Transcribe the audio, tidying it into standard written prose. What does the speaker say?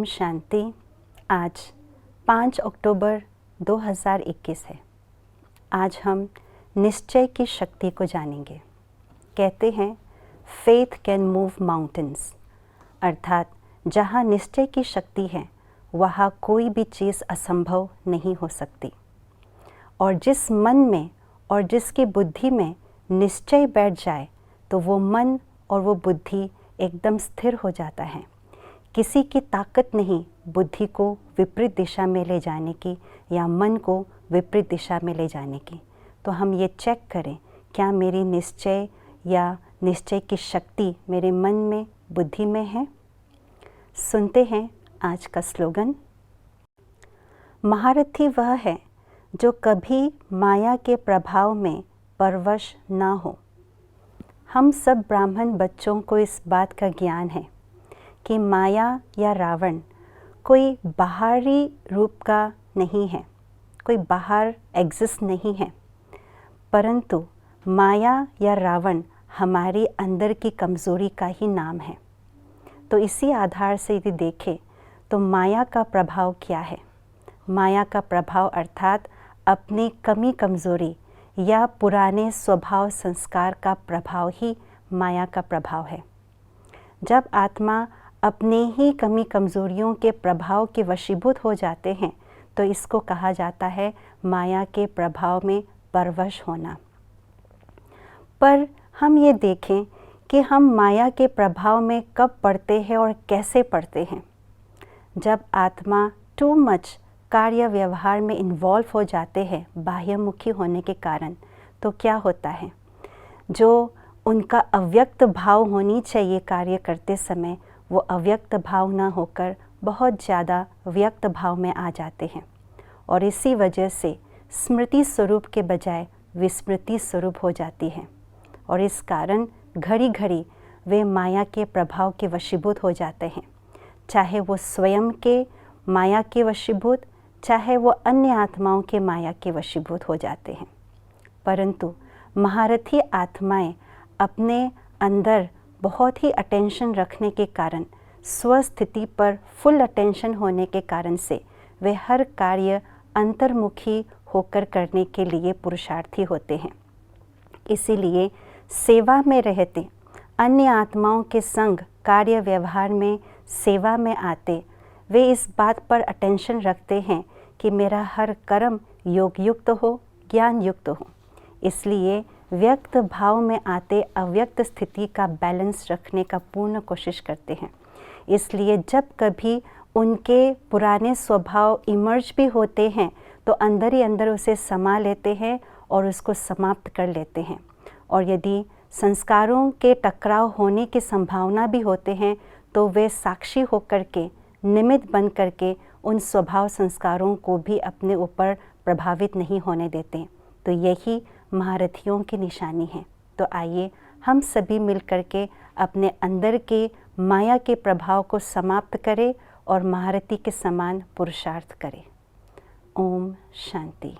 ओम शांति। आज 5 अक्टूबर 2021 है। आज हम निश्चय की शक्ति को जानेंगे। कहते हैं फेथ कैन मूव माउंटेन्स, अर्थात जहाँ निश्चय की शक्ति है वहाँ कोई भी चीज़ असंभव नहीं हो सकती। और जिस मन में और जिसकी बुद्धि में निश्चय बैठ जाए तो वो मन और वो बुद्धि एकदम स्थिर हो जाता है। किसी की ताकत नहीं बुद्धि को विपरीत दिशा में ले जाने की या मन को विपरीत दिशा में ले जाने की। तो हम ये चेक करें, क्या मेरी निश्चय या निश्चय की शक्ति मेरे मन में, बुद्धि में है। सुनते हैं आज का स्लोगन। महारथी वह है जो कभी माया के प्रभाव में परवश ना हो। हम सब ब्राह्मण बच्चों को इस बात का ज्ञान है कि माया या रावण कोई बाहरी रूप का नहीं है, कोई बाहर एग्जिस्ट नहीं है, परंतु माया या रावण हमारी अंदर की कमज़ोरी का ही नाम है। तो इसी आधार से यदि देखें तो माया का प्रभाव क्या है। माया का प्रभाव अर्थात अपनी कमी कमज़ोरी या पुराने स्वभाव संस्कार का प्रभाव ही माया का प्रभाव है। जब आत्मा अपने ही कमी कमज़ोरियों के प्रभाव के वशीभूत हो जाते हैं तो इसको कहा जाता है माया के प्रभाव में परवश होना। पर हम ये देखें कि हम माया के प्रभाव में कब पड़ते हैं और कैसे पड़ते हैं। जब आत्मा टू मच कार्य व्यवहार में इन्वॉल्व हो जाते हैं बाह्यमुखी होने के कारण, तो क्या होता है, जो उनका अव्यक्त भाव होनी चाहिए कार्य करते समय, वो अव्यक्त भाव ना होकर बहुत ज़्यादा व्यक्त भाव में आ जाते हैं। और इसी वजह से स्मृति स्वरूप के बजाय विस्मृति स्वरूप हो जाती है। और इस कारण घड़ी घड़ी वे माया के प्रभाव के वशीभूत हो जाते हैं, चाहे वो स्वयं के माया के वशीभूत, चाहे वो अन्य आत्माओं के माया के वशीभूत हो जाते हैं। परंतु महारथी आत्माएं अपने अंदर बहुत ही अटेंशन रखने के कारण, स्वस्थिति पर फुल अटेंशन होने के कारण से वे हर कार्य अंतर्मुखी होकर करने के लिए पुरुषार्थी होते हैं। इसीलिए सेवा में रहते, अन्य आत्माओं के संग कार्य व्यवहार में सेवा में आते, वे इस बात पर अटेंशन रखते हैं कि मेरा हर कर्म योग युक्त हो, ज्ञान युक्त हो। इसलिए व्यक्त भाव में आते अव्यक्त स्थिति का बैलेंस रखने का पूर्ण कोशिश करते हैं। इसलिए जब कभी उनके पुराने स्वभाव इमर्ज भी होते हैं तो अंदर ही अंदर उसे समा लेते हैं और उसको समाप्त कर लेते हैं। और यदि संस्कारों के टकराव होने की संभावना भी होते हैं तो वे साक्षी होकर के, निमित्त बन करके उन स्वभाव संस्कारों को भी अपने ऊपर प्रभावित नहीं होने देते। तो यही महारथियों की निशानी है। तो आइए हम सभी मिल करके अपने अंदर के माया के प्रभाव को समाप्त करें और महारथी के समान पुरुषार्थ करें। ओम शांति।